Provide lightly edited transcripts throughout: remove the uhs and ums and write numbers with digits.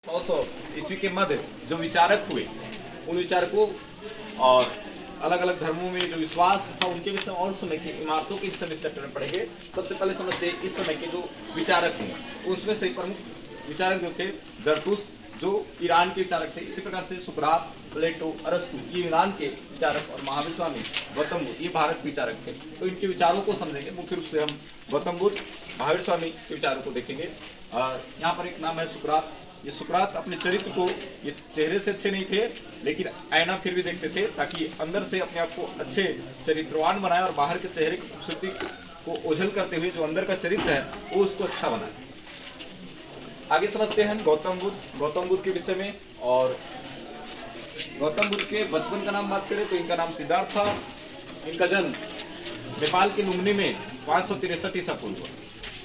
900 ईस्वी के मध्य जो विचारक हुए, उन विचारकों और अलग अलग धर्मों में जो विश्वास था उनके विषय और समय की इमारतों के विषय में इस चैप्टर में पढ़ेंगे। सबसे पहले समझते हैं इस समय के जो विचारक हुए, उसमें से प्रमुख विचारक जो थे जरतुस्त जो ईरान के विचारक थे। इसी प्रकार से सुकरात, प्लेटो, अरस्तु ये यूनान के विचारक और महावीर स्वामी, गौतम बुद्ध ये भारत के विचारक थे। तो इनके विचारों को समझेंगे। मुख्य रूप से हम गौतम बुद्ध, महावीर स्वामी के विचारों को देखेंगे। यहाँ पर एक नाम है सुकरात। ये सुकरात अपने चरित्र को, ये चेहरे से अच्छे नहीं थे लेकिन आईना फिर भी देखते थे ताकि अंदर से अपने आप को अच्छे चरित्रवान बनाए और बाहर के चेहरे की खूबसूरती को ओझल करते हुए जो अंदर का चरित्र है वो उसको अच्छा बनाए। आगे समझते हैं गौतम बुद्ध के विषय में। और गौतम बुद्ध के बचपन का नाम बात करें तो इनका नाम सिद्धार्थ था। इनका जन्म नेपाल के लुम्बिनी में 563 ईसा पूर्व हुआ।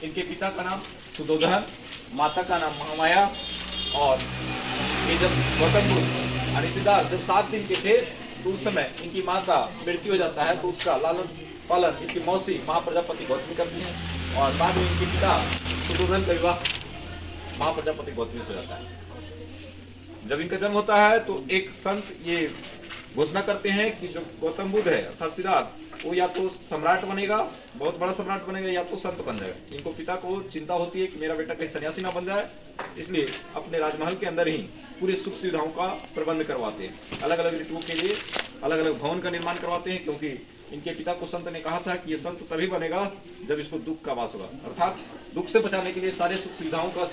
इनके पिता का नाम सुधोधन, माता का नाम महामाया। और ये जब गौतम बुद्ध और सिद्धार्थ जब 7 दिन के थे तो उस समय इनकी माँ का मृत्यु हो जाता है, तो उसका लालन पालन इसकी मौसी महाप्रजापति गौतमी करती है। और बाद में इनके पिता सुधोधन का विवाह महाप्रजापति गौतमी से हो जाता है। जब इनका जन्म होता है तो एक संत ये घोषणा करते हैं कि जो गौतम बुद्ध है अर्थात सिद्धार्थ, वो या तो सम्राट बनेगा, बहुत बड़ा सम्राट बनेगा, या तो संत बन जाएगा। इनको पिता को चिंता होती है कि मेरा बेटा कहीं सन्यासी ना बन जाए, इसलिए अपने राजमहल के अंदर ही पूरी सुख सुविधाओं का प्रबंध करवाते हैं। अलग अलग ऋतुओं के लिए अलग अलग भवन का निर्माण करवाते हैं, क्योंकि इनके पिता को संत ने कहा था कि ये संत तभी बनेगा जब इसको दुख का वास होगा। अर्थात दुख से बचाने के लिए सारे सुख सुविधाओं का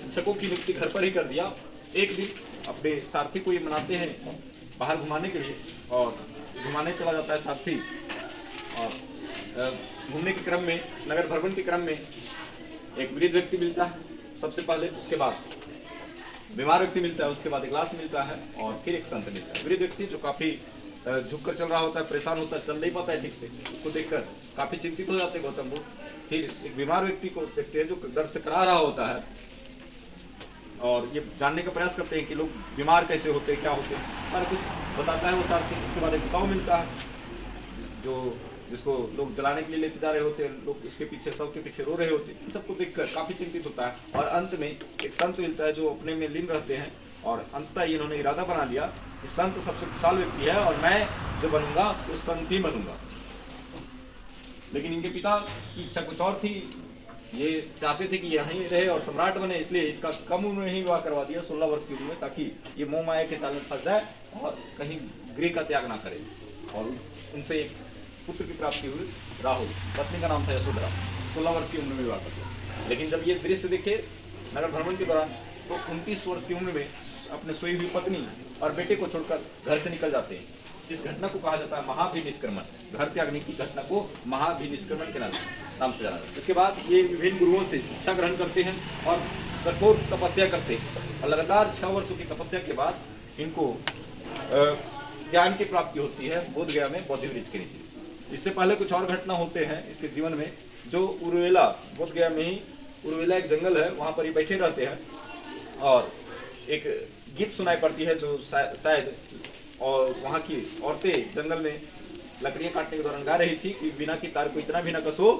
शिक्षकों की नियुक्ति घर पर ही कर दिया। एक दिन अपने सारथी को ये मनाते हैं बाहर घुमाने के लिए, और घुमाने चला जाता है सारथी। और घूमने के क्रम में, नगर भ्रमण के क्रम में एक वृद्ध व्यक्ति मिलता है सबसे पहले, उसके बाद बीमार व्यक्ति मिलता है, उसके बाद एक लाश मिलता है, और फिर एक संत मिलता है। वृद्ध व्यक्ति जो काफी झुक कर चल रहा होता है, परेशान होता है, चल नहीं पाता है ठीक से, उसको देखकर काफी चिंतित हो जाते हैं गौतम बुद्ध। फिर एक बीमार व्यक्ति को देखते हैं जो दर्द से करा रहा होता है, और ये जानने का प्रयास करते हैं कि लोग बीमार कैसे होते हैं, क्या होते हैं, सारा कुछ बताता है वो सारथी। उसके बाद एक शव मिलता है जिसको लोग जलाने के लिए लेते जा रहे होते हैं, लोग उसके पीछे, शव के पीछे रो रहे होते हैं। इन सबको देखकर काफी चिंतित होता है। और अंत में एक संत मिलता है जो अपने में लीन रहते हैं, और अंततः इन्होंने इरादा बना लिया कि संत सबसे विशाल व्यक्ति है और मैं जो बनूंगा उस संत ही बनूंगा। लेकिन इनके पिता की इच्छा कुछ और थी। ये चाहते थे कि यहीं रहे और सम्राट बने, इसलिए इसका कम उम्र में ही विवाह करवा दिया, 16 वर्ष की उम्र में, ताकि ये मोह माया के जाल में फंस जाए और कहीं गृह का त्याग ना करे। और उनसे एक पुत्र की प्राप्ति हुई, राहुल। पत्नी का नाम था यशोधरा। 16 वर्ष की उम्र में विवाह कर दिया। लेकिन जब ये दृश्य देखे नगर भ्रमण के दौरान तो 29 वर्ष की उम्र में अपने सोई हुई पत्नी और बेटे को छोड़कर घर से निकल जाते हैं। इस घटना को कहा जाता है महाभिनिष्क्रमण। घर त्यागने की घटना को महाभिनिष्क्रमण के नाम से जाना जाता है। इसके बाद ये विभिन्न गुरुओं से शिक्षा ग्रहण करते हैं और कठोर तपस्या करते हैं। और लगातार 6 वर्षों की तपस्या के बाद इनको ज्ञान की प्राप्ति होती है बोध गया में बोधि वृक्ष के नीचे। इससे पहले कुछ और घटना होते हैं इसके जीवन में। जो उर्वेला, बोध गया में ही उर्वेला एक जंगल है, वहाँ पर ये बैठे रहते हैं और एक गीत सुनाई पड़ती है जो शायद, और वहाँ की औरतें जंगल में लकड़ियाँ काटने के दौरान गा रही थी कि बिना की तार को इतना भी ना कसो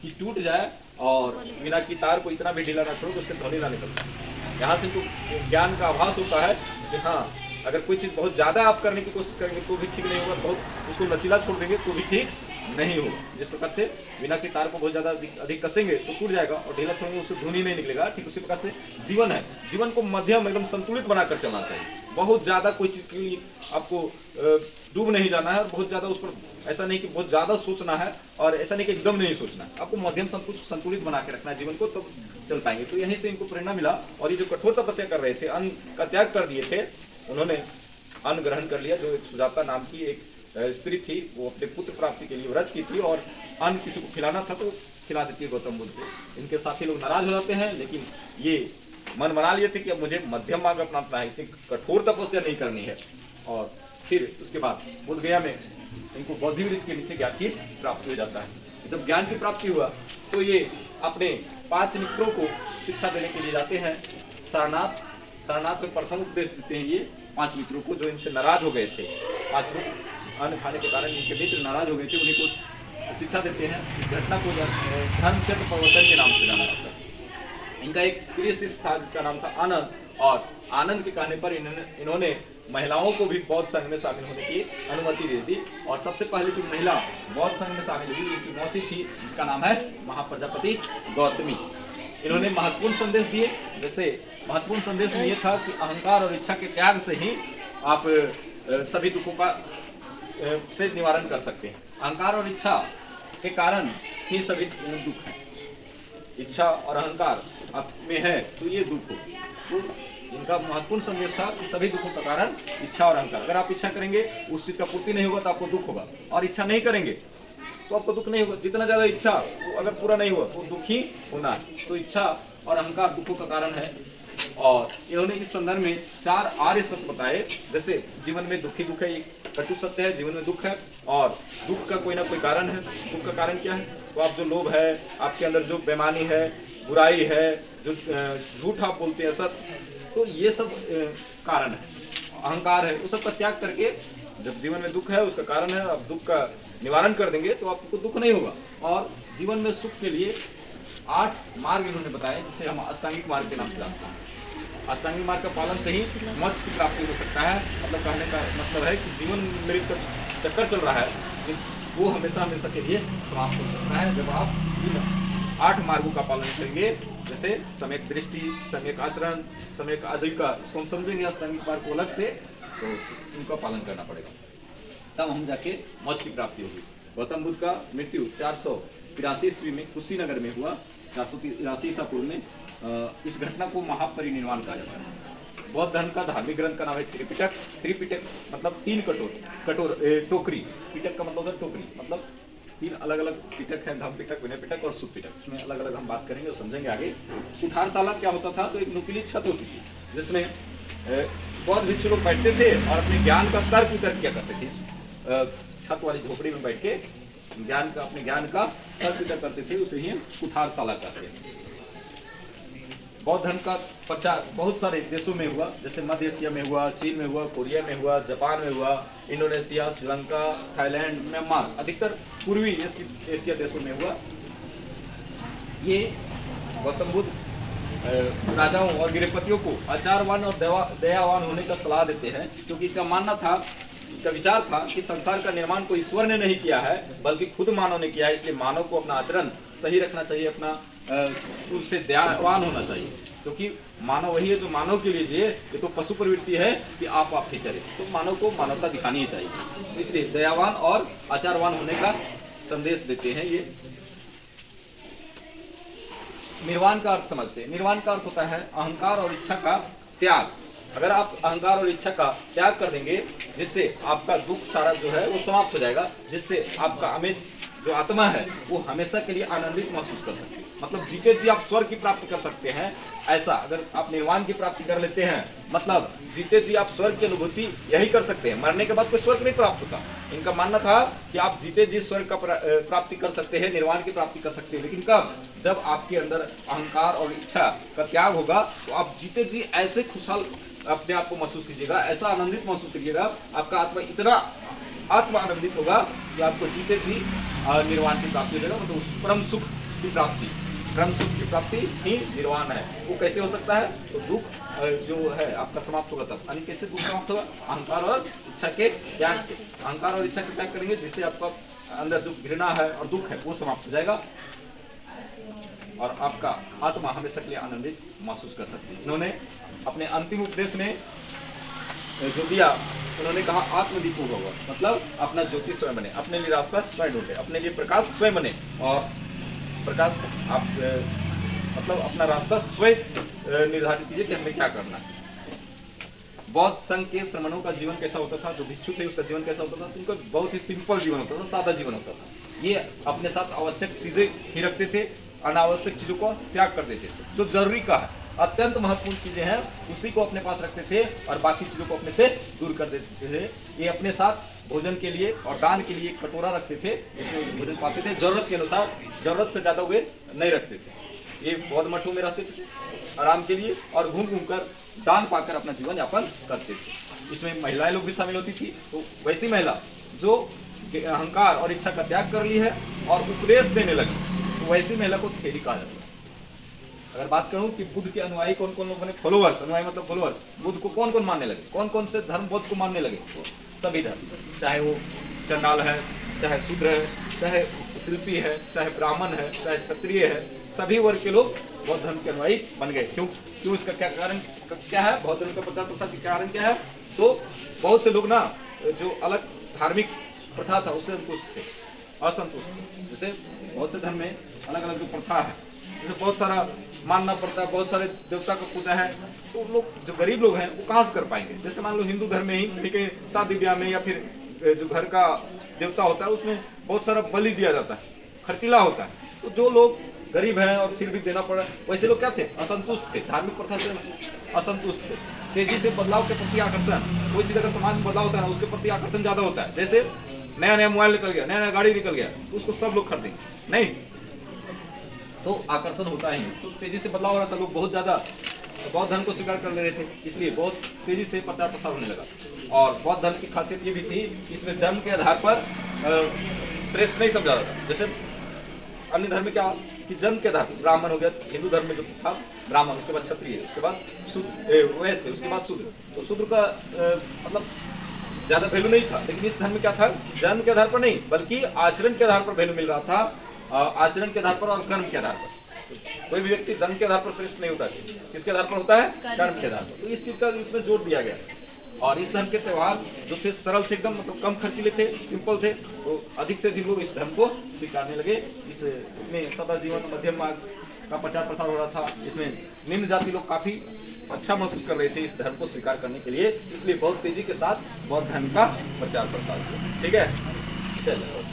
कि टूट जाए, और बिना की तार को इतना भी ढीला ना छोड़ो कि उससे ध्वनि ना निकले। यहाँ से इनको ज्ञान का आभास होता है कि हाँ, अगर कोई चीज़ बहुत ज़्यादा आप करने की कोशिश करेंगे तो भी ठीक नहीं होगा, बहुत उसको लचीला छोड़ देंगे तो भी ठीक नहीं होगा। जिस प्रकार से बिना की तार को बहुत ज़्यादा अधिक कसेंगे तो टूट जाएगा, और ढीला छोड़ेंगे उससे ध्वनि नहीं निकलेगा, ठीक उसी प्रकार से जीवन है। जीवन को मध्यम एकदम संतुलित बनाकर चलना चाहिए। बहुत ज़्यादा कोई चीज़ के लिए आपको डूब नहीं जाना है, और बहुत ज़्यादा उस पर ऐसा नहीं कि बहुत ज़्यादा सोचना है, और ऐसा नहीं कि एकदम नहीं सोचना है। आपको मध्यम संतुलित बना के रखना है जीवन को, तब चल पाएंगे। तो यहीं से इनको प्रेरणा मिला। और ये जो कठोर तपस्या कर रहे थे, अन्न का त्याग कर दिए थे, उन्होंने अन्न ग्रहण कर लिया। जो एक सुजाता नाम की एक स्त्री थी, वो अपने पुत्र प्राप्ति के लिए व्रत की थी, और अन्न किसी को खिलाना था तो खिला देती है गौतम बुद्ध को। इनके साथी लोग नाराज हो जाते हैं, लेकिन ये मन बना लिए थे कि अब मुझे मध्यम मार्ग अपनाना है, इतनी कठोर तपस्या नहीं करनी है। और फिर उसके बाद बोध गया में इनको बोधि वृक्ष के नीचे ज्ञान की प्राप्ति हो जाता है। जब ज्ञान की प्राप्ति हुआ तो ये अपने 5 मित्रों को शिक्षा देने के लिए जाते हैं सारनाथ में प्रथम उपदेश देते हैं ये 5 मित्रों को, जो इनसे नाराज हो गए थे। 5 मित्र अन्न खाने के कारण इनके मित्र नाराज हो गए थे, उन्हीं को शिक्षा देते हैं। इस घटना को धर्मचक्र प्रवर्तन के नाम से जाना जाता है। इनका एक प्रिय शिष्य था जिसका नाम था आनंद, और आनंद के कहने पर इन्होंने महिलाओं को भी बौद्ध संघ में शामिल होने की अनुमति दे दी। और सबसे पहले जो महिला बौद्ध संघ में शामिल हुई इनकी मौसी थी जिसका नाम है महाप्रजापति गौतमी। इन्होंने महत्वपूर्ण संदेश दिए, जैसे महत्वपूर्ण संदेश में ये था कि अहंकार और इच्छा के त्याग से ही आप सभी दुखों का से निवारण कर सकते हैं। अहंकार और इच्छा के कारण ही सभी दुख हैं। इच्छा और अहंकार आप में है तो ये दुख हो। तो इनका महत्वपूर्ण संदेश था कि सभी दुखों का कारण इच्छा और अहंकार। अगर आप इच्छा करेंगे उस चीज का पूर्ति नहीं होगा तो आपको दुख होगा, और इच्छा नहीं करेंगे तो आपको दुख नहीं होगा। जितना ज्यादा इच्छा अगर पूरा नहीं हुआ तो दुखी होना है। तो इच्छा और अहंकार दुखों का कारण है। और इन्होंने इस संदर्भ में 4 आर्य सत्य बताए, जैसे जीवन में दुख ही दुख है, एक कटु सत्य है, जीवन में दुख है और दुख का कोई ना कोई कारण है। दुख का कारण क्या है? तो आप जो लोभ है, आपके अंदर जो बेईमानी है, बुराई है, जो झूठ आप बोलते हैं सत्य, तो ये सब कारण है। अहंकार है, उस सब का त्याग करके जब जीवन में दुख है उसका कारण है, आप दुख का निवारण कर देंगे तो आपको दुख नहीं होगा। और जीवन में सुख के लिए 8 मार्ग इन्होंने बताए, जिसे हम अष्टांगिक मार्ग के नाम से जानते हैं। अष्टांगिक मार्ग का पालन से ही मोक्ष की प्राप्ति हो सकता है। मतलब कहने का मतलब है कि जीवन मृत्यु का चक्कर चल रहा है वो हमेशा हमेशा के लिए समाप्त हो सकता है जब आप 8 मार्गों का पालन करेंगे, जैसे सम्यक दृष्टि, सम्यक आचरण, सम्यक आजीविका। इसको हम समझेंगे अष्टांगिक मार्ग को अलग से, तो उनका पालन करना पड़ेगा, तब हम जाके मोक्ष की प्राप्ति होगी। गौतम बुद्ध का मृत्यु 483 ईस्वी में कुशीनगर में हुआ, 483 ईसा पूर्व में। इस घटना को महापरिनिर्वाण कहा जाता है। बौद्ध धर्म का धार्मिक ग्रंथ का नाम है त्रिपिटक। त्रिपिटक मतलब 3 टोकरी। पिटक का मतलब टोकरी, मतलब 3 अलग अलग पिटक है, धम्म पिटक, विनय पिटक और सुख पिटक। इसमें अलग अलग हम बात करेंगे और समझेंगे आगे। कुठारशाला क्या होता था? तो एक नुकीली छत होती थी जिसमें बौद्ध भिक्षु लोग बैठते थे और अपने ज्ञान का तर्क वितर्क किया करते थे। इस छत वाली झोपड़ी में बैठ के अपने ज्ञान का तर्क वितर्क करते थे, उसे ही कुठारशाला कहते हैं। बौद्ध धर्म का प्रचार बहुत सारे देशों में हुआ, जैसे मध्य एशिया में हुआ, चीन में हुआ, कोरिया में हुआ, जापान में हुआ, इंडोनेशिया, श्रीलंका, थाईलैंड, म्यांमार, अधिकतर पूर्वी एशिया देशों में हुआ। ये गौतम बुद्ध राजाओं और गृहपतियों को आचारवान और दयावान होने का सलाह देते हैं, क्योंकि इनका मानना था, इनका विचार था कि संसार का निर्माण कोई ईश्वर ने नहीं किया है बल्कि खुद मानव ने किया है। इसलिए मानव को अपना आचरण सही रखना चाहिए, अपना उनसे दयावान होना चाहिए, क्योंकि मानव वही है जो मानव के लिए जिए। ये तो पशु प्रवृत्ति है कि आप ही चले, तो मानव को मानवता दिखानी ही चाहिए। तो इसलिए दयावान और आचारवान होने का संदेश देते हैं। ये निर्वाण का अर्थ समझते हैं। निर्वाण का अर्थ होता है अहंकार और इच्छा का त्याग। अगर आप अहंकार और इच्छा का त्याग कर देंगे, जिससे आपका दुख सारा जो है वो समाप्त हो जाएगा, जिससे आपका अमित जो आत्मा है वो हमेशा के लिए आनंदित महसूस कर सकते हैं। मतलब जीते जी आप स्वर्ग की प्राप्ति कर सकते हैं। ऐसा अगर आप निर्वाण की प्राप्ति कर लेते हैं, मतलब जीते जी आप स्वर्ग की अनुभूति यही कर सकते हैं। मरने के बाद कोई स्वर्ग नहीं प्राप्त होता। इनका मानना था कि आप जीते जी स्वर्ग का प्राप्ति कर सकते हैं, निर्वाण की प्राप्ति कर सकते हैं, लेकिन कब? जब आपके अंदर अहंकार और इच्छा का त्याग होगा, तो आप जीते जी ऐसे खुशहाल अपने आप को महसूस कीजिएगा, ऐसा आनंदित महसूस करिएगा, आपका आत्मा इतना आत्मा आनंदित होगा कि आपको जीते जी निर्वाण की प्राप्ति हो जाएगा। मतलब उस परम सुख की प्राप्ति, परम सुख की प्राप्ति ही निर्वाण है। वो कैसे हो सकता है? तो दुख जो है आपका समाप्त होगा तब। यानी कैसे दुख समाप्त होगा? अहंकार और इच्छा के त्याग से। अहंकार और इच्छा के त्याग करेंगे, जिससे आपका अंदर जो घृणा है और दुख है वो समाप्त हो जाएगा और आपका आत्मा हमेशा के लिए आनंदित महसूस कर सकती है। इन्होंने अपने अंतिम उपदेश में जो दिया, उन्होंने कहा आत्मदीपो भव, मतलब अपना ज्योति स्वयं बने, अपने लिए रास्ता स्वयं ढूंढे, अपने लिए प्रकाश स्वयं बने। और प्रकाश आप मतलब अपना रास्ता स्वयं निर्धारित कीजिए कि हमें क्या करना है। बौद्ध संघ के श्रमणों का जीवन कैसा होता था? जो भिक्षु थे उसका जीवन कैसा होता था? उनका बहुत ही सिंपल जीवन होता था, सादा जीवन होता था। ये अपने साथ आवश्यक चीजें ही रखते थे, अनावश्यक चीजों को त्याग कर देते थे। जो जरूरी का है, अत्यंत महत्वपूर्ण चीजें हैं, उसी को अपने पास रखते थे और बाकी चीजों को अपने से दूर कर देते थे। ये अपने साथ भोजन के लिए और दान के लिए एक कटोरा रखते थे, जिसमें भोजन पाते थे। जरूरत के अनुसार, जरूरत से ज्यादा वे नहीं रखते थे। ये बौद्ध मठों में रहते थे आराम के लिए और घूम घूम कर दान पाकर अपना जीवन यापन करते थे। इसमें महिलाएं लोग भी शामिल होती थी। तो वैसी महिला जो अहंकार और इच्छा का त्याग कर ली है और उपदेश देने लगी, तो वैसी महिला को थेरी कहा जाता है। अगर बात करूं कि बुद्ध के अनुयायी कौन कौन लोग बने, फॉलोअर्स, अनुयायी मतलब फॉलोअर्स, बुद्ध को कौन कौन मानने लगे, कौन कौन से धर्म बुद्ध को मानने लगे, सभी धर्म, चाहे वो चंडाल है, चाहे शूद्र है, चाहे शिल्पी है, चाहे ब्राह्मण है, चाहे क्षत्रिय है, सभी वर्ग के लोग बौद्ध धर्म के अनुयायी बन गए। क्यों इसका क्या कारण क्या है, बौद्ध धर्म का प्रचार प्रसार का कारण क्या है? तो बहुत से लोग ना जो अलग धार्मिक प्रथा था उससे असंतुष्ट थे। जैसे बहुत से धर्म में अलग अलग जो प्रथा है, जैसे बहुत सारा मानना पड़ता है, बहुत सारे देवता का पूजा है, तो लोग जो गरीब लोग हैं वो कहाँ से कर पाएंगे। जैसे मान लो हिंदू धर्म में ही ठीक है, शादी ब्याह में या फिर जो घर का देवता होता है उसमें बहुत सारा बलि दिया जाता है, खर्चीला होता है। तो जो लोग गरीब हैं और फिर भी देना पड़ा, वैसे लोग क्या थे, असंतुष्ट थे, धार्मिक प्रथा से असंतुष्ट थे। तेजी से बदलाव के प्रति आकर्षण, कोई चीज अगर समाज में बदलाव होता है ना उसके प्रति आकर्षण ज्यादा होता है। जैसे नया नया मोबाइल निकल गया, नया नया गाड़ी निकल गया, तो उसको सब लोग खरीदेंगे नहीं, तो आकर्षण होता ही। तो तेजी से बदलाव हो रहा था, लोग बहुत ज्यादा बौद्ध धर्म को स्वीकार कर ले रहे थे, इसलिए बहुत तेजी से प्रचार प्रसार होने लगा। और बौद्ध धर्म की खासियत ये भी थी, इसमें जन्म के आधार पर श्रेष्ठ नहीं समझा जाता। जैसे अन्य धर्म में क्या कि जन्म के आधार पर ब्राह्मण हो गया, हिंदू धर्म में जो था ब्राह्मण, उसके बाद क्षत्रिय, उसके बाद शूद्र, वैसे उसके बाद शूद्र। तो शूद्र का मतलब ज्यादा वैल्यू नहीं था। लेकिन इस धर्म में क्या था, जन्म के आधार पर नहीं बल्कि आचरण के आधार पर वैल्यू मिल रहा था, आचरण के आधार पर और कर्म के आधार पर। कोई भी व्यक्ति जन्म के आधार पर श्रेष्ठ नहीं होता है, किसके आधार पर होता है, कर्म के आधार पर। तो इस चीज का इसमें जोर दिया गया। और इस धर्म के त्यौहार जो थे सरल थे, एकदम मतलब कम खर्चीले थे, सिंपल थे, तो अधिक से अधिक लोग इस धर्म को स्वीकारने लगे। इसमें सदा जीवन मध्यम मार्ग का प्रचार प्रसार हो रहा था। इसमें निम्न जाति लोग काफी अच्छा महसूस कर रहे थे इस धर्म को स्वीकार करने के लिए, इसलिए बहुत तेजी के साथ बौद्ध धर्म का प्रचार प्रसार हुआ। ठीक है, चलिए।